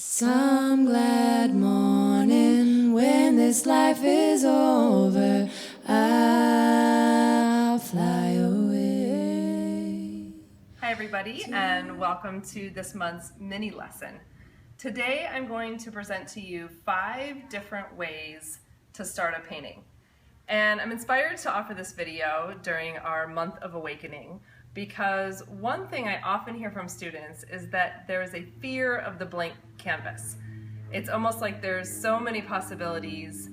Some glad morning when this life is over, I'll fly away. Hi everybody, and welcome to this month's mini lesson. Today I'm going to present to you 5 different ways to start a painting. And I'm inspired to offer this video during our month of awakening because one thing I often hear from students is that there is a fear of the blank canvas. It's almost like there's so many possibilities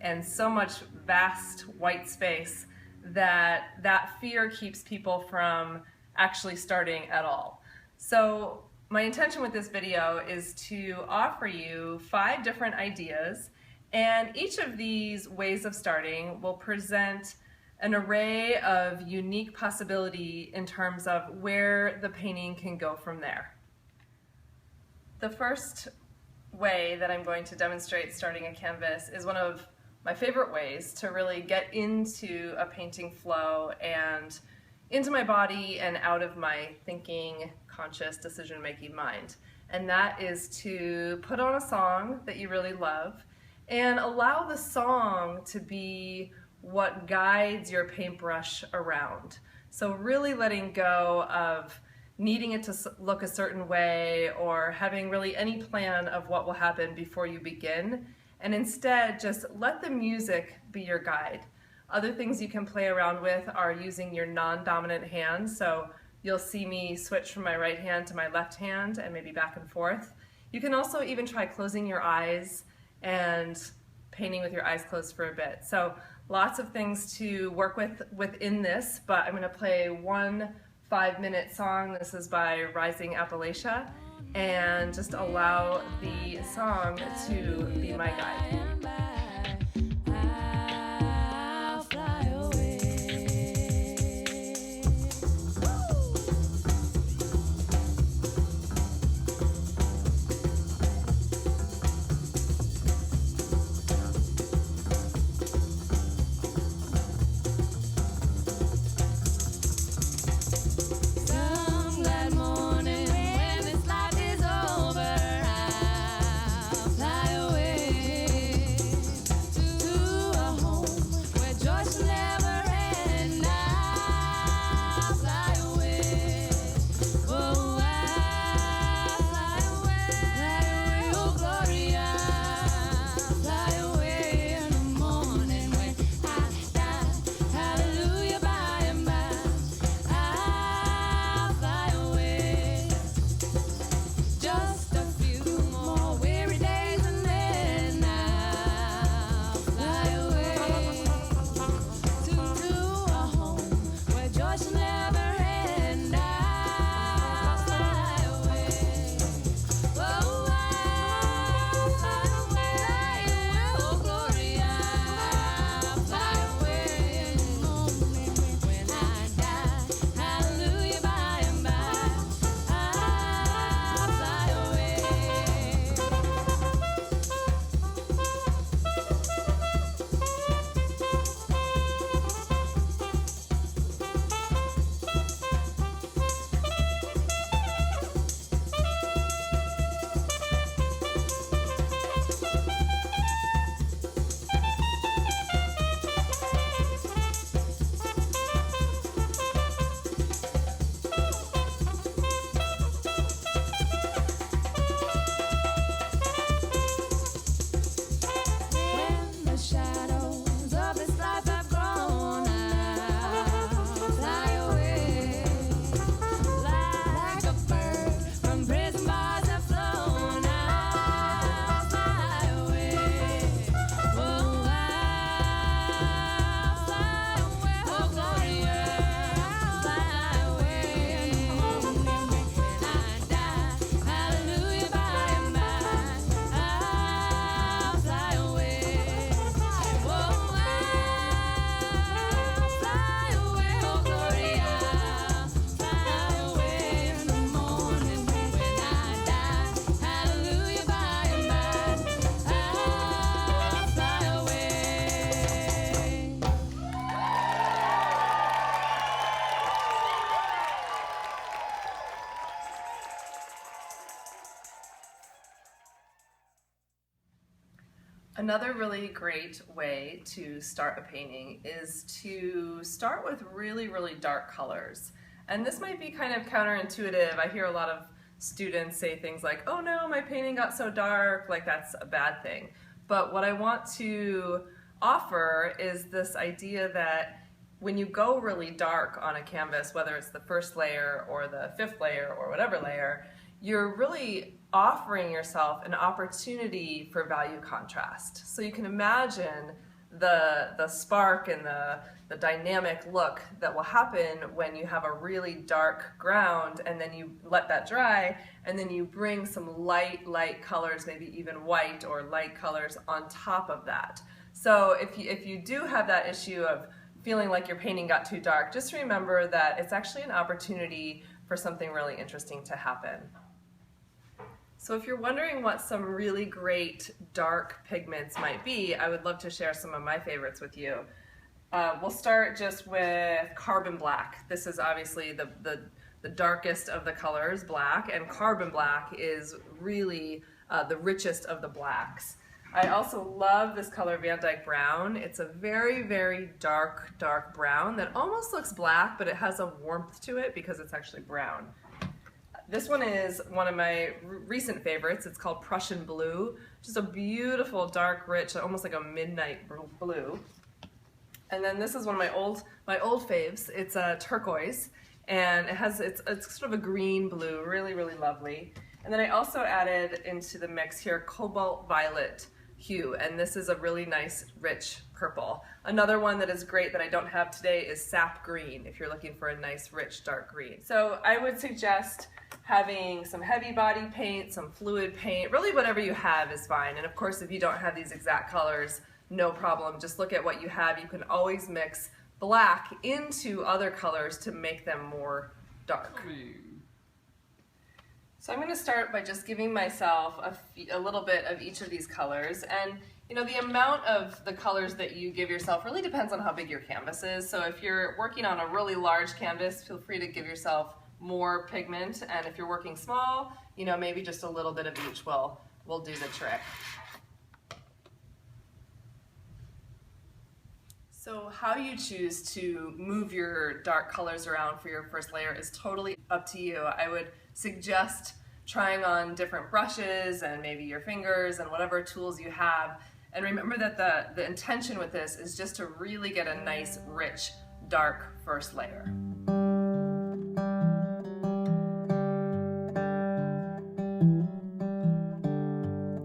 and so much vast white space that fear keeps people from actually starting at all. So my intention with this video is to offer you 5 different ideas, and each of these ways of starting will present an array of unique possibility in terms of where the painting can go from there. The first way that I'm going to demonstrate starting a canvas is one of my favorite ways to really get into a painting flow and into my body and out of my thinking, conscious, decision-making mind. And that is to put on a song that you really love and allow the song to be what guides your paintbrush around. So really letting go of needing it to look a certain way or having really any plan of what will happen before you begin, and instead just let the music be your guide. Other things you can play around with are using your non-dominant hand, so you'll see me switch from my right hand to my left hand and maybe back and forth. You can also even try closing your eyes and painting with your eyes closed for a bit. So lots of things to work with within this, but I'm going to play one 5-minute song. This is by Rising Appalachia, and just allow the song to be my guide. Another really great way to start a painting is to start with really, really dark colors. And this might be kind of counterintuitive. I hear a lot of students say things like, oh no, my painting got so dark, like that's a bad thing. But what I want to offer is this idea that when you go really dark on a canvas, whether it's the first layer or the fifth layer or whatever layer, you're really offering yourself an opportunity for value contrast. So you can imagine the spark and the dynamic look that will happen when you have a really dark ground and then you let that dry and then you bring some light colors, maybe even white or light colors on top of that. So if you do have that issue of feeling like your painting got too dark, just remember that it's actually an opportunity for something really interesting to happen. So if you're wondering what some really great dark pigments might be, I would love to share some of my favorites with you. We'll start just with carbon black. This is obviously the darkest of the colors, black, and carbon black is really the richest of the blacks. I also love this color Van Dyke Brown. It's a very, very dark brown that almost looks black, but it has a warmth to it because it's actually brown. This one is one of my recent favorites. It's called Prussian Blue. Just a beautiful, dark, rich, almost like a midnight blue. And then this is one of my old faves. It's a turquoise, and it's sort of a green blue, really, really lovely. And then I also added into the mix here cobalt violet hue, and this is a really nice, rich purple. Another one that is great that I don't have today is sap green, if you're looking for a nice, rich, dark green. So I would suggest having some heavy body paint, some fluid paint, really whatever you have is fine. And of course, if you don't have these exact colors, no problem. Just look at what you have. You can always mix black into other colors to make them more dark. So I'm going to start by just giving myself a little bit of each of these colors. And you know, the amount of the colors that you give yourself really depends on how big your canvas is. So if you're working on a really large canvas, feel free to give yourself more pigment. And if you're working small, you know, maybe just a little bit of each will do the trick. So how you choose to move your dark colors around for your first layer is totally up to you. I would suggest trying on different brushes and maybe your fingers and whatever tools you have. And remember that the intention with this is just to really get a nice, rich, dark first layer.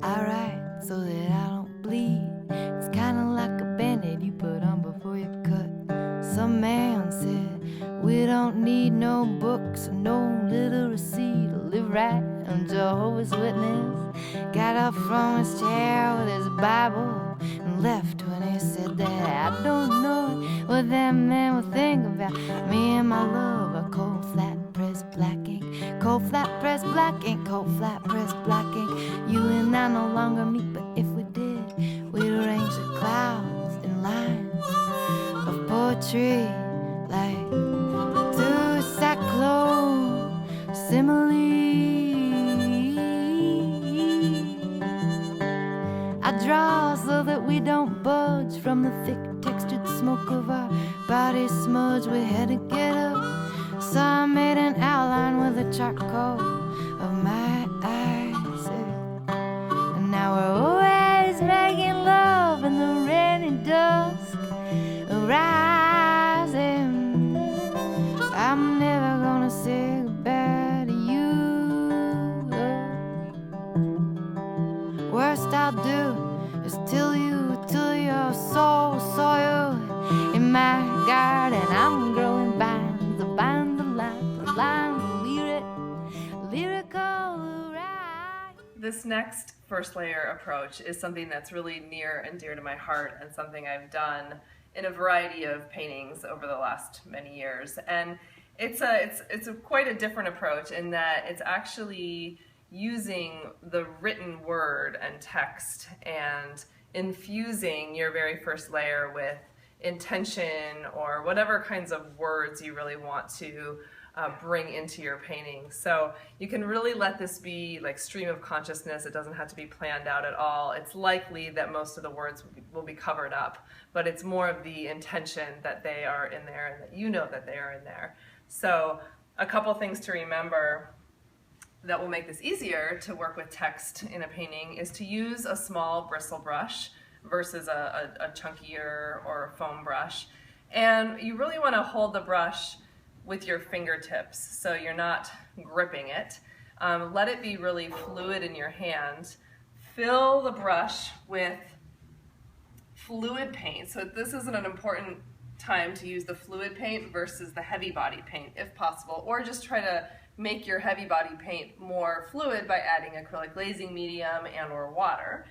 I write so that I don't bleed. It's kinda like a band-aid you put on before you cut. Some man said we don't need no books or no literacy to live right. And Jehovah's Witness got up from his chair with his Bible and left when he said that. I don't know what that man would think about me and my love of cold flat press black ink, cold flat press black ink, cold flat press black ink. You and I no longer meet, but if we did, we'd arrange the clouds in lines of poetry like two cyclone similes. I draw so that we don't budge from the thick textured smoke of our body smudge. We had to get up, so I made an outline with the charcoal of my eyes. And now we're always making love in the rainy dusk, rising. I'm never gonna say goodbye to you. Worst I'll do is till your soul soil in my garden. I'm growing vines, the vines of life, the lines of lyrical right. This next first layer approach is something that's really near and dear to my heart and something I've done in a variety of paintings over the last many years. And it's quite a different approach in that it's actually using the written word and text and infusing your very first layer with intention or whatever kinds of words you really want to bring into your painting. So you can really let this be like stream of consciousness. It doesn't have to be planned out at all. It's likely that most of the words will be covered up, but it's more of the intention that they are in there and that you know that they are in there. So a couple things to remember that will make this easier to work with text in a painting is to use a small bristle brush versus a chunkier or a foam brush. And you really want to hold the brush with your fingertips so you're not gripping it. Let it be really fluid in your hand. Fill the brush with fluid paint. So this is an important time to use the fluid paint versus the heavy body paint if possible, or just try to make your heavy body paint more fluid by adding acrylic glazing medium and or water.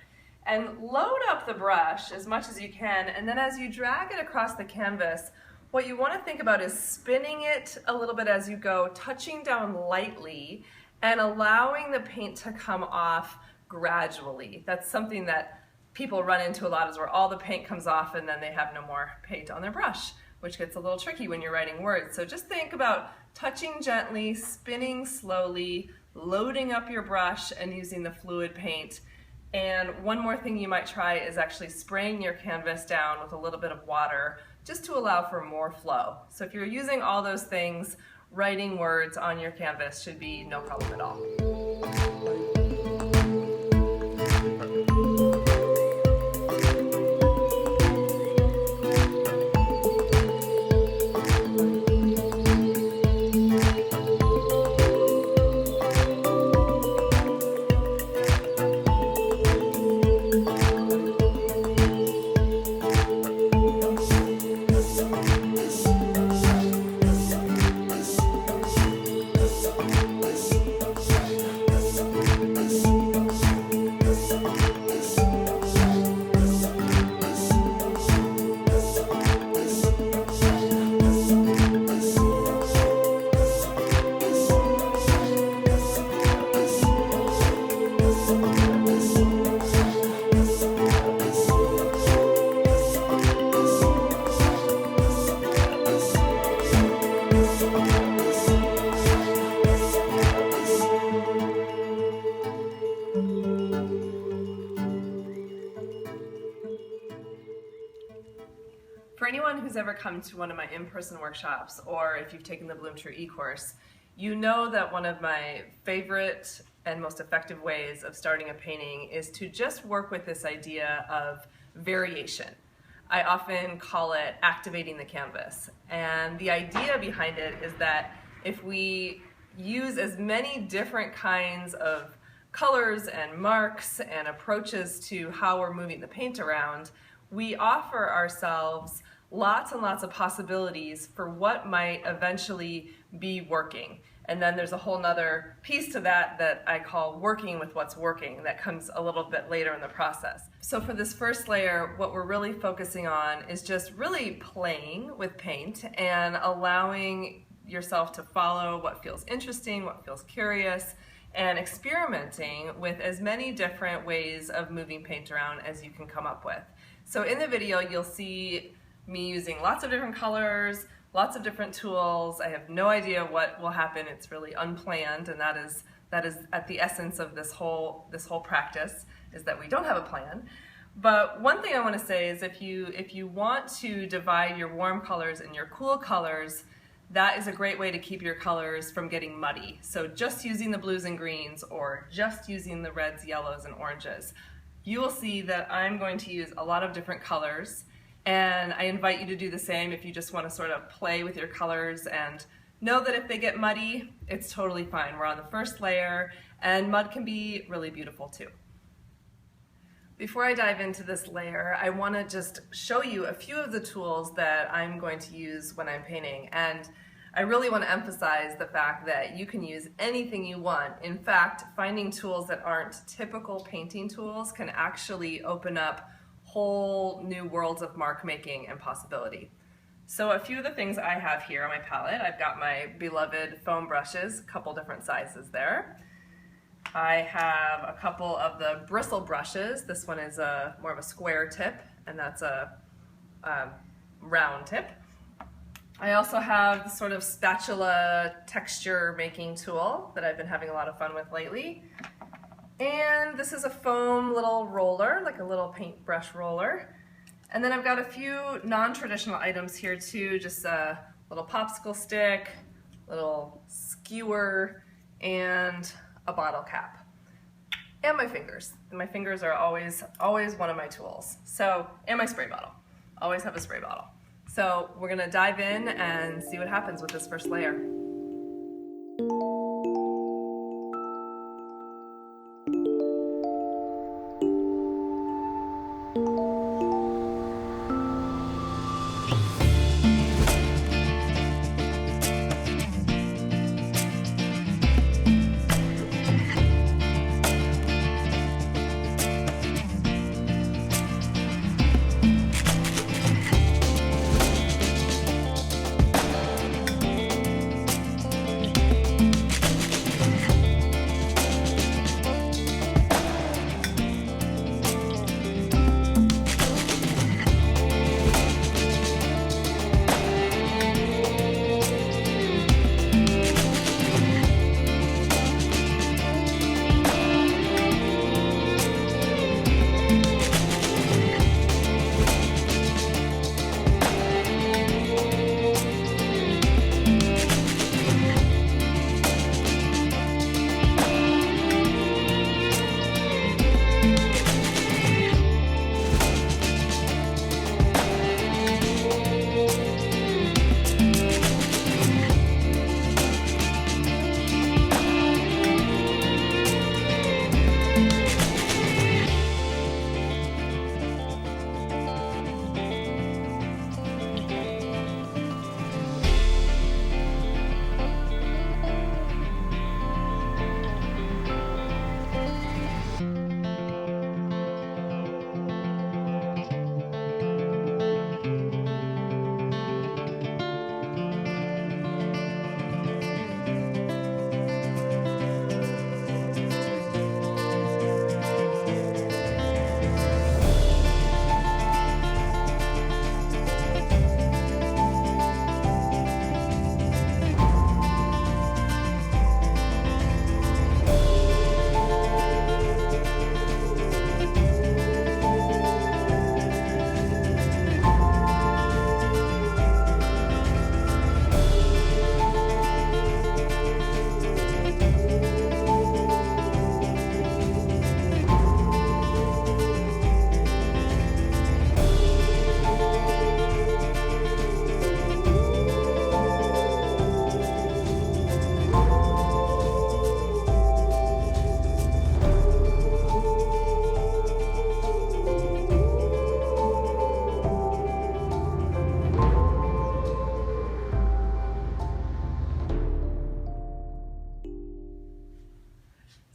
And load up the brush as much as you can, and then as you drag it across the canvas, what you want to think about is spinning it a little bit as you go, touching down lightly and allowing the paint to come off gradually. That's something that people run into a lot, is where all the paint comes off and then they have no more paint on their brush, which gets a little tricky when you're writing words. So just think about touching gently, spinning slowly, loading up your brush and using the fluid paint. And one more thing you might try is actually spraying your canvas down with a little bit of water just to allow for more flow. So if you're using all those things, writing words on your canvas should be no problem at all. For anyone who's ever come to one of my in-person workshops, or if you've taken the Bloom True e-course, you know that one of my favorite and most effective ways of starting a painting is to just work with this idea of variation. I often call it activating the canvas. And the idea behind it is that if we use as many different kinds of colors and marks and approaches to how we're moving the paint around, we offer ourselves lots and lots of possibilities for what might eventually be working. And then there's a whole nother piece to that that I call working with what's working, that comes a little bit later in the process. So for this first layer, what we're really focusing on is just really playing with paint and allowing yourself to follow what feels interesting, what feels curious, and experimenting with as many different ways of moving paint around as you can come up with. So in the video, you'll see me using lots of different colors, lots of different tools. I have no idea what will happen. It's really unplanned, and that is at the essence of this whole practice, is that we don't have a plan. But one thing I want to say is if you want to divide your warm colors and your cool colors, that is a great way to keep your colors from getting muddy. So just using the blues and greens, or just using the reds, yellows, and oranges. You will see that I'm going to use a lot of different colors, and I invite you to do the same if you just want to sort of play with your colors and know that if they get muddy, it's totally fine. We're on the first layer, and mud can be really beautiful too. Before I dive into this layer, I want to just show you a few of the tools that I'm going to use when I'm painting. And I really want to emphasize the fact that you can use anything you want. In fact, finding tools that aren't typical painting tools can actually open up whole new worlds of mark making and possibility. So a few of the things I have here on my palette, I've got my beloved foam brushes, a couple different sizes there. I have a couple of the bristle brushes. This one is more of a square tip, and that's a round tip. I also have the sort of spatula texture making tool that I've been having a lot of fun with lately. And this is a foam little roller, like a little paintbrush roller. And then I've got a few non-traditional items here too, just a little popsicle stick, little skewer, and a bottle cap. And my fingers. And my fingers are always one of my tools. So, and my spray bottle. Always have a spray bottle. So we're gonna dive in and see what happens with this first layer.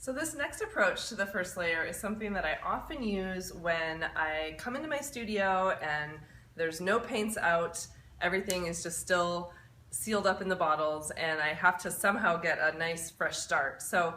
So this next approach to the first layer is something that I often use when I come into my studio and there's no paints out, everything is just still sealed up in the bottles, and I have to somehow get a nice fresh start. So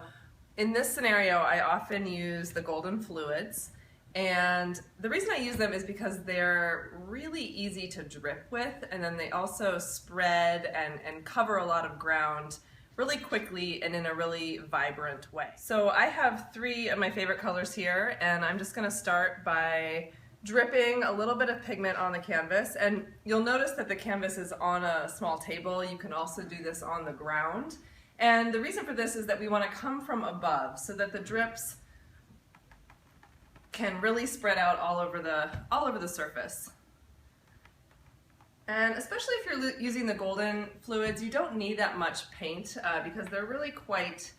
in this scenario, I often use the golden fluids, and the reason I use them is because they're really easy to drip with, and then they also spread and cover a lot of ground really quickly and in a really vibrant way. So I have 3 of my favorite colors here, and I'm just gonna start by dripping a little bit of pigment on the canvas. And you'll notice that the canvas is on a small table. You can also do this on the ground. And the reason for this is that we want to come from above so that the drips can really spread out all over the surface. And especially if you're using the golden fluids, you don't need that much paint because they're really quite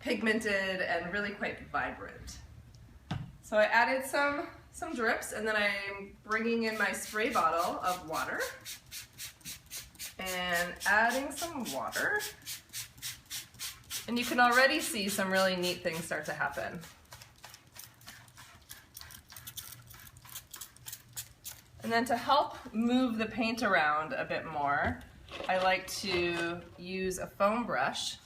pigmented and really quite vibrant. So I added some drips, and then I'm bringing in my spray bottle of water and adding some water. And you can already see some really neat things start to happen. And then to help move the paint around a bit more, I like to use a foam brush.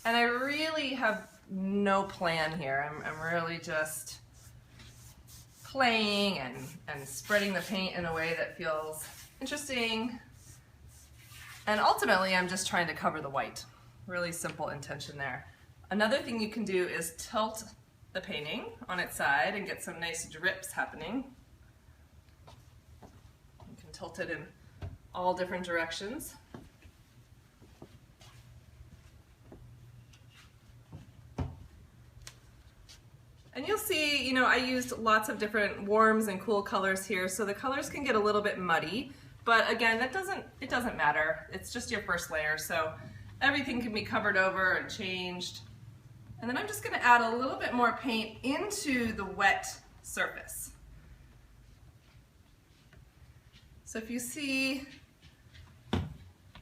And I really have no plan here. I'm really just playing and spreading the paint in a way that feels interesting. And ultimately, I'm just trying to cover the white. Really simple intention there. Another thing you can do is tilt the painting on its side and get some nice drips happening. You can tilt it in all different directions. And you'll see, I used lots of different warms and cool colors here, so the colors can get a little bit muddy, but again, it doesn't matter. It's just your first layer, so everything can be covered over and changed. And then I'm just gonna add a little bit more paint into the wet surface. So if you see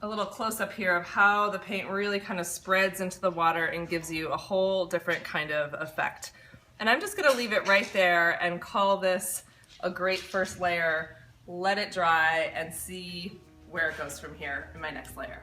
a little close-up here of how the paint really kind of spreads into the water and gives you a whole different kind of effect. And I'm just gonna leave it right there and call this a great first layer, let it dry, and see where it goes from here in my next layer.